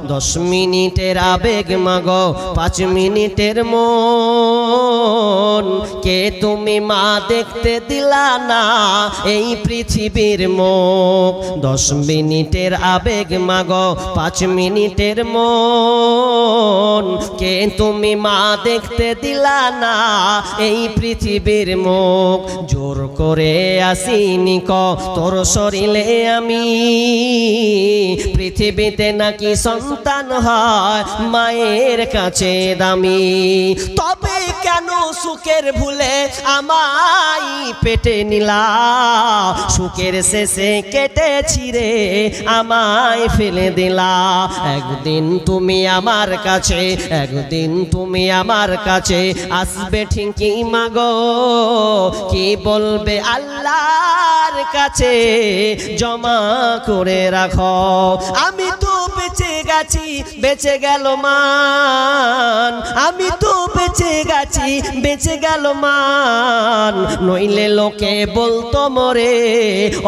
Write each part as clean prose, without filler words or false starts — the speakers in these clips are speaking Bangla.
10 মিনিটের আবেগ মাগো 5 মিনিটের মন কে তুমি মা দেখতে দিলা না এই পৃথিবীর মুখ 10 মিনিটের আবেগ মাগো 5 মিনিটের মন কে তুমি মা দেখতে দিলা না এই পৃথিবীর মুখ জোর করে আসিনি ক তোর শরীরে আমি পৃথিবীতে নাকি সন্তান হয় মায়ের কাছে দামি তবে কেন সুখের ভুলে আমায় পেটে নিলা সুখের শেষে কেটে ছিঁড়ে আমায় ফেলে দিলা একদিন তুমি আমার কাছে একদিন তুমি আমার কাছে আসবে ঠিকই মাগো কি বলবে আল্লাহর কাছে জমা করে রাখো আমি তো বেঁচে গেছি বেঁচে গেল মান আমি তো বেঁচে গেছি বেঁচে গেল মান নইলে লোকে বলতো মরে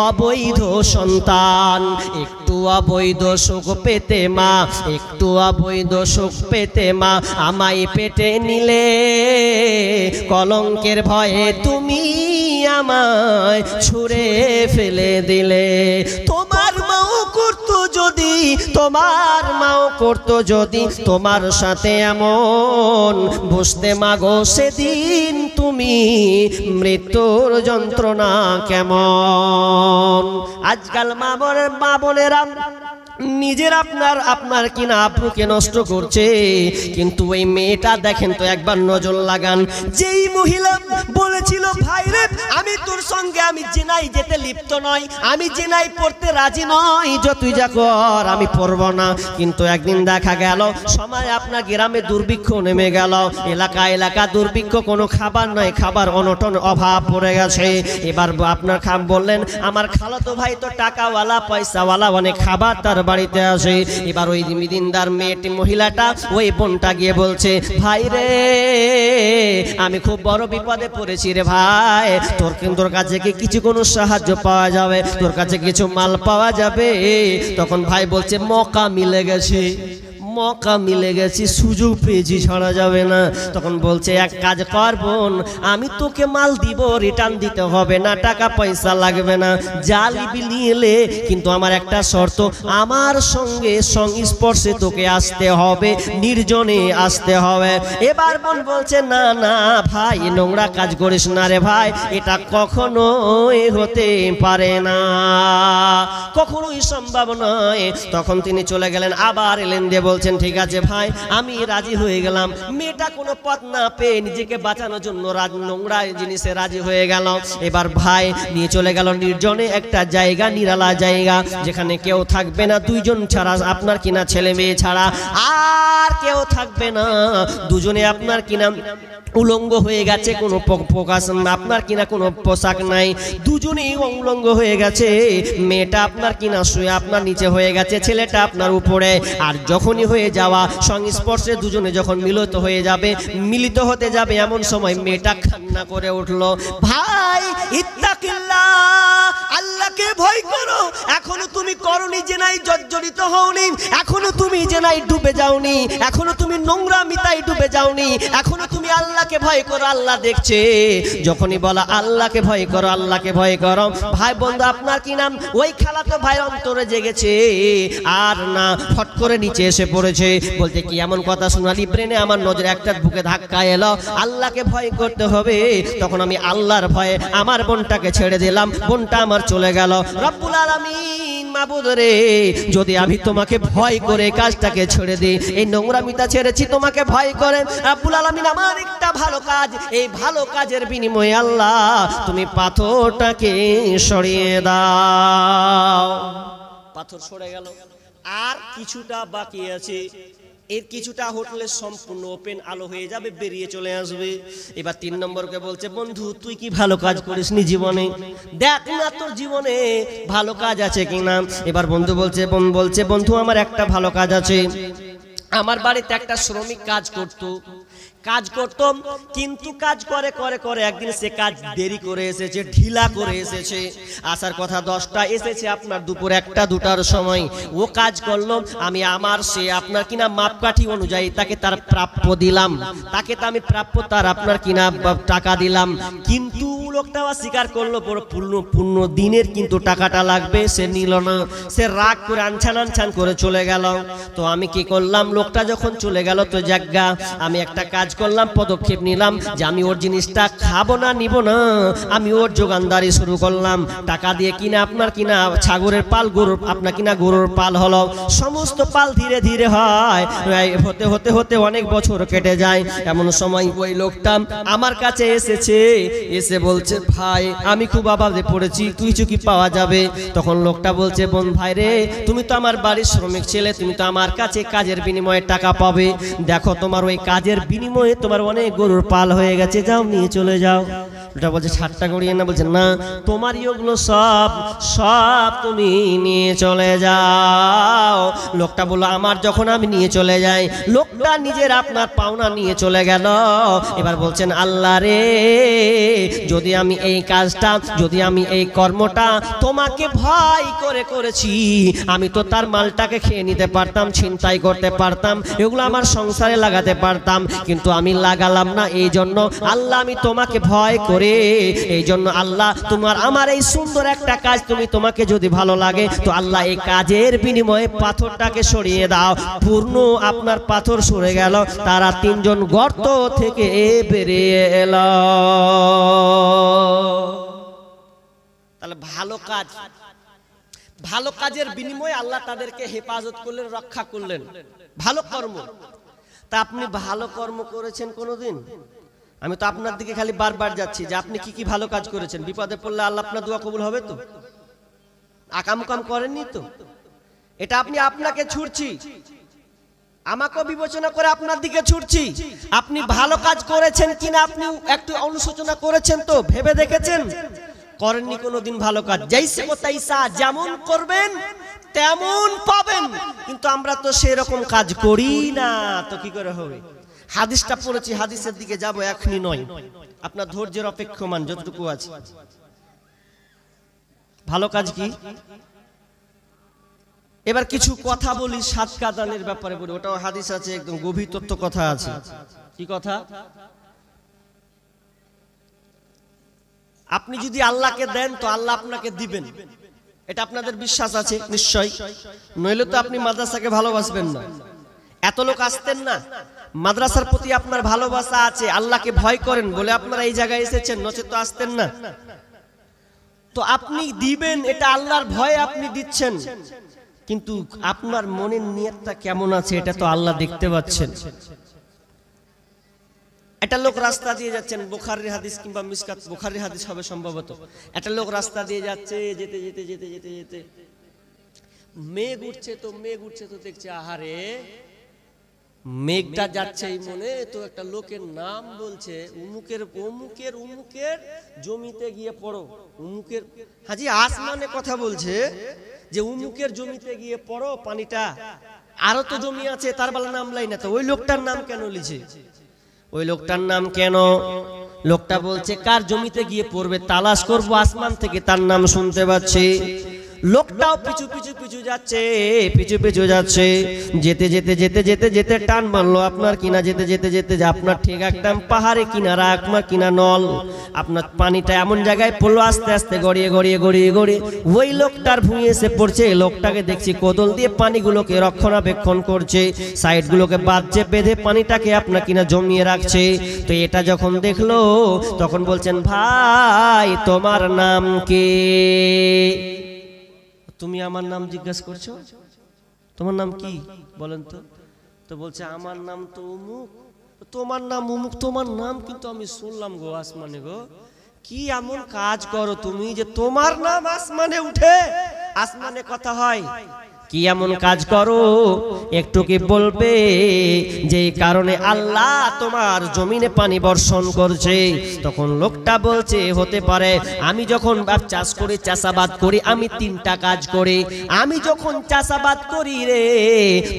অবৈধ সন্তান একটু অবৈধ সুখ পেতে মা একটু অবৈধ সুখ পেতে মা আমায় পেটে নিলে কলঙ্কের ভয়ে তুমি আমায় ছুঁড়ে ফেলে দিলে তোমার মাও করতো যদি তোমার মাও করতো যদি তোমার সাথে এমন বুঝতে মাগো সেদিন তুমি মৃত্যুর যন্ত্রণা কেমন আজকাল মা বোনেরা নিজের আপনার কিনা আপুকে নষ্ট করছে কিন্তু ওই মেয়েটা দেখেন তো একবার নজর লাগান যেই মহিলা বলেছিল ভাই রে আমি তোর সঙ্গে আমি জেনাই যেতে লিপ্ত নয় আমি জেনাই পড়তে রাজি নই যতই যা কর আমি পড়ব না কিন্তু একদিন দেখা গেল সময় আপনার গ্রামে দুর্ভিক্ষ নেমে গেল এলাকা দুর্ভিক্ষ কোনো খাবার নয় খাবার অনটন অভাব পড়ে গেছে এবার আপনার খাম বললেন আমার খালাতো ভাই তো টাকাওয়ালা পয়সাওয়ালা অনেক খাবার তার বাড়িতে আসে এবার ওই দিনদার মেয়েটি মহিলাটা ওই বোনটা গিয়ে বলছে ভাই রে আমি খুব বড় বিপদে পড়েছি রে ভাই তোর কাছে কি কিছু কোনো সাহায্য পাওয়া যাবে তোর কাছে কিছু মাল পাওয়া যাবে তখন ভাই বলছে মৌকা মিলে গেছে মৌকা মিলে গেছে সুযোগ পেয়েছি ছাড়া যাবে না তখন বলছে এক কাজ কর বোন আমি তোকে মাল দিব রিটার্ন দিতে হবে না টাকা পয়সা লাগবে না জালি বিলিয়ে কিন্তু আমার একটা শর্ত আমার সঙ্গে সংস্পর্শে তোকে আসতে হবে নির্জনে আসতে হবে এবার বোন বলছে না না ভাই নোংরা কাজ করিস না রে ভাই এটা কখনোই হতে পারে না কখনোই সম্ভব নয় তখন তিনি চলে গেলেন আবার এলেন দিয়ে বলছেন ঠিক আছে ভাই আমি রাজি হয়ে গেলাম মেয়েটা কোনো পথ না পেয়ে নিজেকে বাঁচানোর জন্য নোংরা জিনিসে রাজি হয়ে গেল এবার ভাই নিয়ে চলে গেল নির্জনে একটা জায়গা নিরালা জায়গা যেখানে কেউ থাকবে না দুইজন ছাড়া আপনার কিনা ছেলে মেয়ে ছাড়া আর কেউ থাকবে না দুজনে আপনার কিনা উলঙ্গ হয়ে গেছে কোনো প্রকাশ আপনার কিনা কোনো পোশাক নাই দুজনেই উলঙ্গ হয়ে গেছে মেয়েটা আপনার কিনা শুয়ে আপনার নিচে হয়ে গেছে ছেলেটা আপনার উপরে আর যখনই হয়ে যাওয়া সংস্পর্শে দুজনে যখন মিলিত হতে যাবে এমন সময় মেয়েটা কান্না করে উঠলো ভাই ইত্তাকিল্লাহ আল্লাহকে ভয় করো এখনো তুমি করনি জেনাই জর্জরিত হওনি এখনো তুমি জেনাই ডুবে যাওনি এখনো তুমি নোংরা মিতাই ডুবে যাওনি এখনো তুমি আল্লাহকে ভয় করো আল্লাহ দেখছে যখনই বলা আল্লাহকে ভয় করো আল্লাহকে ভয় করো ভাই বন্ধু আপনার কি নাম ওই খালাতো ভাই অন্তরে জেগেছে আর না ফট করে নিচে এসে পড়েছে বলতে কি এমন কথা শোনালি ব্রেনে আমার নজরে একটা বুকে ধাক্কা এলো আল্লাহকে ভয় করতে হবে তখন আমি আল্লাহর ভয়ে আমার বোনটাকে ছেড়ে দিলাম বোনটা আমার চলে গেল রব্বুল আলামিন মাবুদ রে যদি আমি তোমাকে ভয় করে কাজটাকে ছেড়ে দিই এই নোংরামিটা ছেড়েছি তোমাকে ভয় করে রব্বুল আলামিন আমার একটা ভালো কাজ এই ভালো কাজের বিনিময়ে আল্লাহ তুমি পাথরটাকে সরিয়ে দাও পাথর সরে গেল আর কিছুটা বাকি আছে এর কিছুটা হোটেলে সম্পূর্ণ ওপেন আলো হয়ে যাবে বেরিয়ে চলে আসবে এবার 3 নম্বরকে বলছে বন্ধু তুই কি ভালো কাজ করিসনি জীবনে দেখ না তোর জীবনে ভালো কাজ আছে কিনা এবার বন্ধু বলছে বন্ধু আমার একটা ভালো কাজ আছে আমার বাড়িতে একটা শ্রমিক কাজ করতো কাজ করতাম, কিন্তু কাজ করে করে করে একদিন সে কাজ দেরি করে এসেছে, ঢিলা করে এসেছে। আসার কথা 10টা, এসেছে আপনার দুপুর 1টা 2টার সময়। ও কাজ করলো, আমি আমার সে আপনার কিনা মাপকাঠি অনুযায়ী তাকে তার প্রাপ্য দিলাম, তাকে তো আমি প্রাপ্য তার আপনার কিনা টাকা দিলাম। কিন্তু লোকটা অস্বীকার করলো, পূর্ণ দিনের কিন্তু টাকাটা লাগবে, সে নিল না। সে রাগ করে আনছান আনছান করে চলে গেল। তো আমি কি করলাম, লোকটা যখন চলে গেল তো জায়গা আমি একটা কাজ করলাম, পদক্ষেপ নিলাম যে আমি ওর জিনিসটা খাবো না, নিব না, আমি ওর যোগানদারি শুরু করলাম। টাকা দিয়ে কিনা আপনার কিনা ছাগলের পাল, গরুর আপনার কিনা গরুর পাল হলো। সমস্ত পাল ধীরে ধীরে হয়, হতে হতে হতে অনেক বছর কেটে যায়। এমন সময় ওই লোকটা আমার কাছে এসেছে, এসে বলছে, ভাই আমি খুব অভাবে পড়েছি, কিছু কি পাওয়া যাবে? তখন লোকটা বলছে, বোন ভাই রে, তুমি তো আমার বাড়ির শ্রমিক ছেলে, তুমি তো আমার কাছে কাজের বিনিময়ে টাকা পাবে। দেখো তোমার ওই কাজের বিনিময়ে তোমার অনেক গরুর পাল হয়ে গেছে, যাও নিয়ে চলে যাও। ওটা বলছে ঠাট্টা করিয়ে না, বলছে না, তোমারই ওগুলো সব সব তুমি নিয়ে চলে যাও। লোকটা বললো, আমার যখন আমি নিয়ে চলে যাই। লোকটা নিজের আপনার পাওনা নিয়ে চলে গেল। এবার বলছেন, আল্লাহ রে, যদি আমি এই কাজটা, যদি আমি এই কর্মটা তোমাকে ভয় করে করেছি, আমি তো তার মালটাকে খেয়ে নিতে পারতাম, ছিনতাই করতে পারতাম, এগুলো আমার সংসারে লাগাতে পারতাম, কিন্তু আমি লাগালাম না। এই জন্য আল্লাহ, আমি তোমাকে ভয় করে, এই জন্য আল্লাহ তোমার আমার এই সুন্দর একটা কাজ তোমাকে যদি ভালো লাগে তো আল্লাহ এই কাজের বিনিময়ে পাথরটাকে সরিয়ে দাও। পূর্ণ আপনার পাথর সরে গেল। তারা 3 জন গর্ত থেকে বেরিয়ে এলো। তাহলে ভালো কাজ, ভালো কাজের বিনিময়ে আল্লাহ তাদেরকে হেফাজত করলেন, রক্ষা করলেন। ভালো কর্ম। তা আপনি ভালো কর্ম করেছেন কোনোদিন? আমি তো আপনার দিকে খালি বারবার যাচ্ছি যে আপনি কি কি ভালো কাজ করেছেন। বিপদে পড়লে আল্লাহ আপনার দোয়া কবুল হবে তো? আকামকাম করেননি তো? এটা আপনি আপনাকে ছুটছি, আমাকেও বিবেচনা করে আপনার দিকে ছুটছি। আপনি ভালো কাজ করেছেন কিনা আপনি একটু অনুশোচনা করেছেন তো? ভেবে দেখেছেন? করেননি কোনোদিন ভালো কাজ। যাইসে কো তাইসা, যেমন করবেন তেমন পাবেন, কিন্তু আমরা তো সেরকম কাজ করি না। তো কি করে হবে? হাদিসটা পড়েছি, হাদিসের দিকে যাব, এখনই নয়, আপনার ধৈর্যের অপেক্ষমান যতটুকু আছে। ভালো কাজ কি? এবার কিছু কথা বলি সাদকা দানের ব্যাপারে বলি, ওটাও হাদিস আছে, একদম গভীর তত্ত্ব কথা আছে। কি কথা? আপনি যদি আল্লাহকে দেন তো আল্লাহ আপনাকে দিবেন, এটা আপনাদের বিশ্বাস আছে নিশ্চয়, নইলে তো আপনি মাদ্রাসাকে ভালোবাসবেন না। এত লোক আসতেন না। মাদ্রাসার প্রতি আপনার ভালোবাসা আছে, আল্লাহকে ভয় করেন বলে আপনারা এই জায়গায় এসেছেন, নচেত তো আসতেন না। তো আপনি দিবেন, এটা আল্লাহর ভয়ে আপনি দিচ্ছেন, কিন্তু আপনার মনের নিয়তটা কেমন আছে এটা তো আল্লাহ দেখতে পাচ্ছেন। একটা লোক রাস্তা দিয়ে যাচ্ছেন, বুখারীর হাদিস কিংবা মিশকাত, বুখারীর হাদিস হবে সম্ভবত। একটা লোক রাস্তা দিয়ে যাচ্ছে, যেতে যেতে যেতে যেতে যেতে মেঘ উঠছে তো দেখছে, আহারে মেঘটা যাচ্ছে এই মনে, তো একটা লোকের নাম বলছে, উমুকের অমুকের অমুকের জমিতে গিয়ে পড়ো। উমুকের হাজি আসমানে কথা বলছে যে উমুকের জমিতে গিয়ে পড়ো পানিটা, আরো তো জমি আছে, তার বেলা নাম লাই না, তো ওই লোকটার নাম কেন লিছে? ওই লোকটার নাম কেন? লোকটা বলছে কার জমিতে গিয়ে পড়বে তালাশ করবো, আসমান থেকে তার নাম শুনতে পাচ্ছি। লোকটাও পিছু পিছু পিছু যাচ্ছে, পিছু পিছু যাচ্ছে, যেতে যেতে যেতে যেতে যেতে টান মারলো আপনার কিনা, যেতে যেতে যেতে আপনার ঠিক একদম পাহাড়ে কিনারা আপনার কিনা নল, আপনার পানিটা এমন জায়গায় পড়লো, আস্তে আস্তে গড়িয়ে গড়িয়ে গড়িয়ে গড়িয়ে ওই লোকটার ভুঁয়ে এসে পড়ছে। লোকটাকে দেখছি কোদল দিয়ে পানিগুলোকে রক্ষণাবেক্ষণ করছে, সাইডগুলোকে বাঁধছে, বেঁধে পানিটাকে আপনার কিনা জমিয়ে রাখছে। তো এটা যখন দেখলো তখন বলছেন, ভাই তোমার নাম কি? তুমি আমার নাম জিজ্ঞাসা করছো, তোমার নাম কি বলেন তো? তো বলছে আমার নাম তো অমুক। তোমার নাম অমুক, তোমার নাম কিন্তু আমি শুনলাম গো আসমানে গো। কি এমন কাজ করো তুমি যে তোমার নাম আসমানে উঠে? আসমানে কথা হয়, কি এমন কাজ করো একটু কি বলবে যে কারণে আল্লাহ তোমার জমিনে পানি বর্ষণ করছে? তখন লোকটা বলছে হতে পারে আমি যখন চাষ করি, চাষাবাদ করি, আমি 3টা কাজ করি। আমি যখন চাষাবাদ করি রে,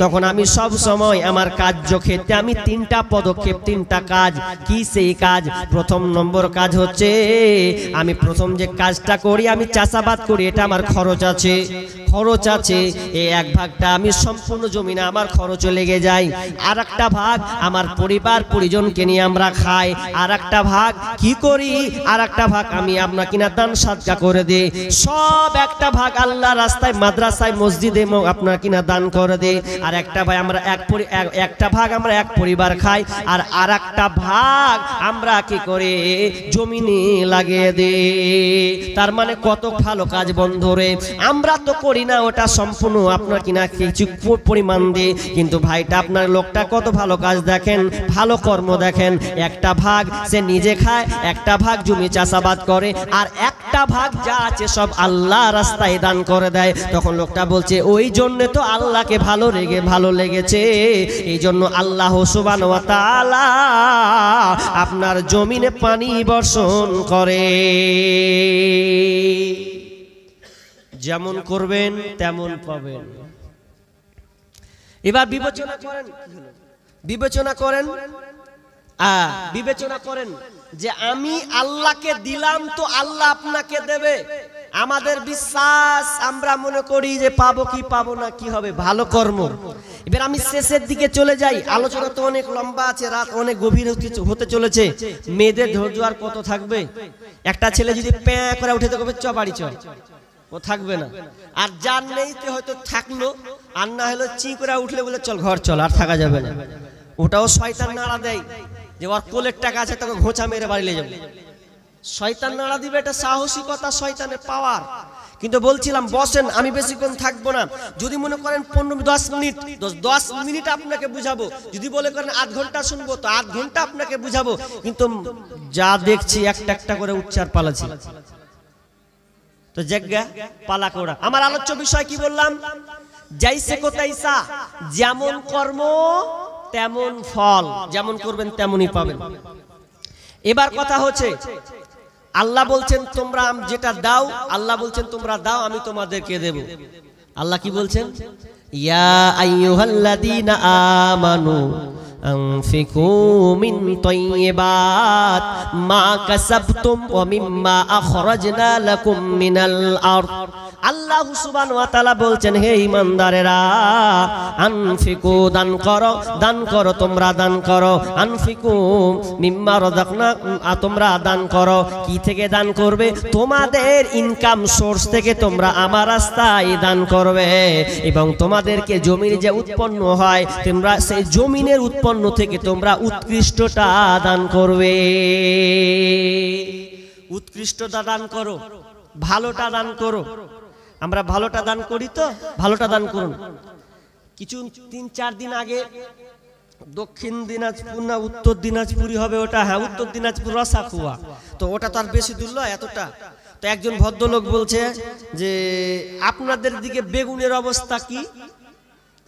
তখন আমি সব সময় আমার কার্যক্ষেত্রে আমি 3টা পদক্ষেপ, 3টা কাজ। কি সেই কাজ? প্রথম নম্বর কাজ হচ্ছে আমি প্রথম যে কাজটা করি, আমি চাষাবাদ করি, এটা আমার খরচ আছে, খরচ আছে। এই 1 ভাগটা আমি সম্পূর্ণ জমিনে আমার খরচ লেগে যায়। আর একটা ভাগ আমার পরিবার পরিজনকে নিয়ে আমরা খাই। আর একটা ভাগ কি করি? আর একটা ভাগ আমি আপনার কিনা দান সাদকা করে দিই। সব একটা ভাগ আল্লাহ রাস্তায়, মাদ্রাসায়, মসজিদে আপনার কিনা দান করে দিই। আর একটা ভাগ আমরা একটা ভাগ আমরা এক পরিবার খাই। আর একটা ভাগ আমরা কি করে জমিনে লাগিয়ে দিই। তার মানে কত ভালো কাজ বন্ধুরে। আমরা তো করি না ওটা সম্পূর্ণ আপনার কিনা কিছু পরিমাণ দিয়ে, কিন্তু ভাইটা আপনার লোকটা কত ভালো কাজ দেখেন, ভালো কর্ম দেখেন। একটা ভাগ সে নিজে খায়, একটা ভাগ জমি চাষাবাদ করে, আর একটা ভাগ যা আছে সব আল্লাহ রাস্তায় দান করে দেয়। তখন লোকটা বলছে ওই জন্য তো আল্লাহকে ভালো লেগেছে, এই জন্য আল্লাহ সুবহানাহু ওয়া তাআলা আপনার জমিনে পানি বর্ষণ করে। যেমন করবেন তেমন পাবেন। এবার বিবেচনা করেন, বিবেচনা করেন যে আমি আল্লাহকে দিলাম তো আল্লাহ আপনাকে দেবে। আমাদের বিশ্বাস, আমরা মনে করি যে পাবো কি পাবো না, কি হবে, ভালো কর্ম। এবার আমি শেষের দিকে চলে যাই, আলোচনা তো অনেক লম্বা আছে, রাত অনেক গভীর হতে চলেছে। মেয়েদের ধৈর্য আর কত থাকবে? একটা ছেলে যদি প্যাঁ করে উঠে দেখবে চ বাড়ি চ, ও থাকবে না। আর যার নেই হয়তো থাকলো, আর না হলো চি করে উঠলে বলে চল ঘর চল, আর থাকা যাবে না। ওটাও শয়তান নাড়া দেয় যে ওর কোলের টাকা আছে, তোকে ঘোঁচা মেরে বাড়ি নিয়ে যাবে। শয়তান নাড়া দিবে, এটা সাহসিকতা, শয়তানের পাওয়ার। কিন্তু বলছিলাম বসেন, আমি বেশিক্ষণ থাকবো না। যদি মনে করেন 15-10 মিনিট, 10 মিনিট আপনাকে বুঝাবো। যদি বলে করেন আধ ঘন্টা শুনবো, তো আধ ঘন্টা আপনাকে বুঝাবো। কিন্তু যা দেখছি একটা করে উচ্চার পালাচ্ছি, তো জায়গা পালা কোড়া। আমার আলোচ্য বিষয় কি বললাম? যাইসে কোতাইসা, যেমন কর্ম তেমন ফল, যেমন করবেন তেমনই পাবেন। এবার কথা হচ্ছে আল্লাহ বলছেন তোমরা যেটা দাও, আল্লাহ বলছেন তোমরা দাও, আমি তোমাদেরকে দেব। আল্লাহ কি বলছেন? ইয়া আইয়ুহাল্লাযীনা আমানু আনফিকু মিন তাইয়্যিবাত মা কাসাবতুম ওয়া মিম্মা আখরাজনা লাকুম মিনাল আরদ। আল্লাহ সুবহানাহু ওয়া তাআলা বলছেন হে ঈমানদারেরা, আনফিকু, দান করো, তোমরা দান করো। আনফিকু মিম্মা রাযাকনা, তোমরা দান করো। কি থেকে দান করবে? তোমাদের ইনকাম সোর্স থেকে তোমরা আমার রাস্তায় দান করবে। এবং তোমাদেরকে জমির যে উৎপন্ন হয়, তোমরা সেই জমিনের উৎপন্ন থেকে তোমরা উৎকৃষ্টটা দান করবে। উৎকৃষ্টটা দান করো, ভালোটা দান করো। আমরা ভালোটা দান করি, তো ভালোটা দান করুন। কিছু 3-4 দিন আগে দক্ষিণ দিনাজপুর না উত্তর দিনাজপুরই হবে ওটা, হ্যাঁ উত্তর দিনাজপুর রসাকুয়া, তো ওটা তো আর বেশি দূর নয় এতটা। তো একজন ভদ্রলোক বলছে যে আপনাদের দিকে বেগুনের অবস্থা কি?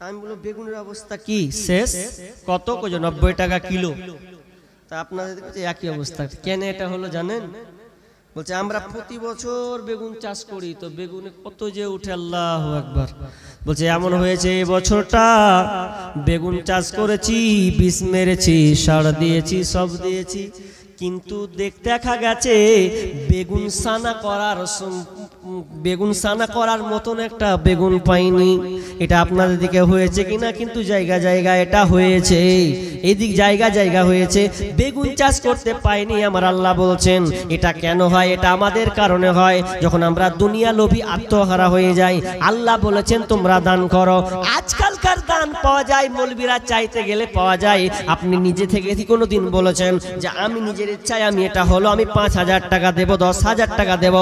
আমি বললাম বেগুনের অবস্থা কি শেষ? কত? 90 টাকা কিলো। তা আপনাদের দিকে একই অবস্থা। কেন এটা হলো জানেন? বলছে আমরা প্রতি বছর বেগুন চাষ করি, তো বেগুনে কত যে উঠে, আল্লাহু আকবার। বলছে এমন হয়েছে এই বছরটা বেগুন চাষ করেছি, বিষ মেরেছি, সার দিয়েছি, সব দিয়েছি, কিন্তু দেখা গেছে বেগুন সানা করার মতন একটা বেগুন পাইনি। এটা আপনাদের দিকে হয়েছে কিনা? কিন্তু জায়গা জায়গা এটা হয়েছে, এদিক জায়গা হয়েছে, বেগুন চাষ করতে পাইনি। আমার আল্লাহ বলছেন এটা কেন হয়? এটা আমাদের কারণে হয়, যখন আমরা দুনিয়া লোভী আত্মহারা হয়ে যাই। আল্লাহ বলেছেন তোমরা দান করো। আজকাল টাকার দান পাওয়া যায়, মৌলবীরা চাইতে গেলে পাওয়া যায়। আপনি নিজে থেকে কি কোনোদিন বলেছেন যে আমি নিজের ইচ্ছায় আমি এটা হলো আমি 5,000 টাকা দেব, 10,000 টাকা দেব,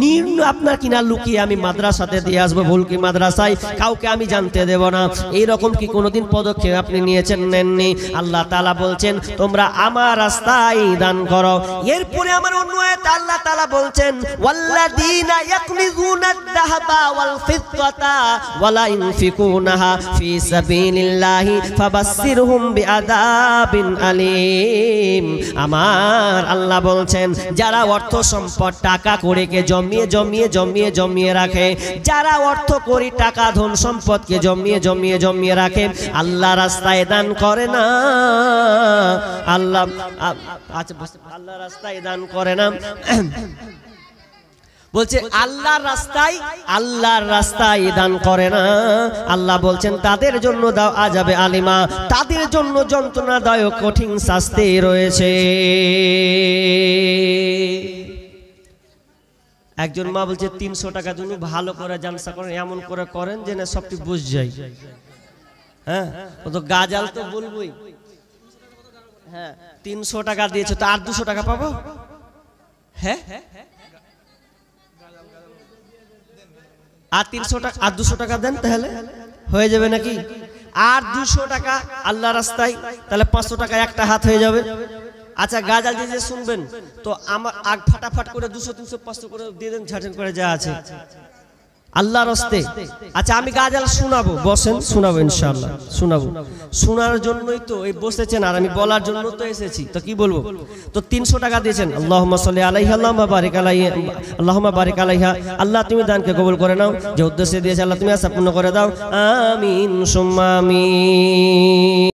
নিম্ন আপনার কিনা লুকিয়ে আমি মাদ্রাসাতে দিয়ে আসবো, ভুলকি মাদ্রাসায় কাউকে আমি জানতে দেব না, এইরকম কি কোনোদিন পদক্ষেপ আপনি নিয়েছেন? নেননি। আল্লাহ তাআলা বলছেন তোমরা আমার রাস্তায় দান করো। এরপরে আমার অন্য আয়াতে আল্লাহ তাআলা বলছেন ওয়াল্লাযীনা ইয়াকনিজুনাদ যাহাবা ওয়াল ফিদ্দাতা ওয়ালা ইউনফিকুনাহা ফি সাবিলিল্লাহি ফাবাশশিরহুম বিআযাবিন আলীম। আমার আল্লাহ বলছেন যারা অর্থ সম্পদ টাকা কড়িকে জমিয়ে জমিয়ে জমিয়ে জমিয়ে রাখে, যারা অর্থ কড়ি টাকা ধন সম্পদকে জমিয়ে জমিয়ে জমিয়ে রাখে, আল্লাহ রাস্তায় দান করে না, আল্লাহ আল্লাহ রাস্তায় দান করে না, বলছে আল্লাহর রাস্তায় দান করে না, আল্লাহ বলছেন তাদের জন্য দাও আযাবে আলিমা, তাদের জন্য যন্ত্রণাদায়ক কঠিন শাস্তি রয়েছে। একজন মা বলছে 300 টাকা দিন ভালো করে জালসা করেন, এমন করে করেন যে না সবটি বুঝ যায়। হ্যাঁ, ও তো গাজাল তো বলবই। হ্যাঁ, 300 টাকা দিয়েছে তো আর 200 টাকা পাবো? হ্যাঁ, আর 300 টাকা আর 200 টাকা দেন তাহলে হয়ে যাবে নাকি? আর 200 টাকা আল্লাহ রাস্তায়, তাহলে 500 টাকা একটা হাত হয়ে যাবে। আচ্ছা গাজাল যে শুনবেন তো আমার আগ ফাটাফাট করে 200 300 500 করে দিয়ে দেন, ঝাটেন করে যা আছে আল্লাহর রাস্তে। আচ্ছা আমি গাজাল শোনাবো, বসেন শোনাবো ইনশাআল্লাহ, শোনাবো। শোনার জন্যই তো এই বসেছেন আর আমি বলার জন্য তো এসেছি, তো কি বলবো? তো 300 টাকা দিয়েছেন, আল্লাহুম্মা সাল্লি আলাইহি আল্লাহুম্মা বারিক আলাইহি আল্লাহুম্মা বারিক আলাইহা, আল্লাহ তুমি দানকে কবুল করে নাও, যে উদ্দেশ্যে দিয়েছে আল্লাহ তুমি আশা পূর্ণ করে দাও, আমিন সুম্মা আমিন।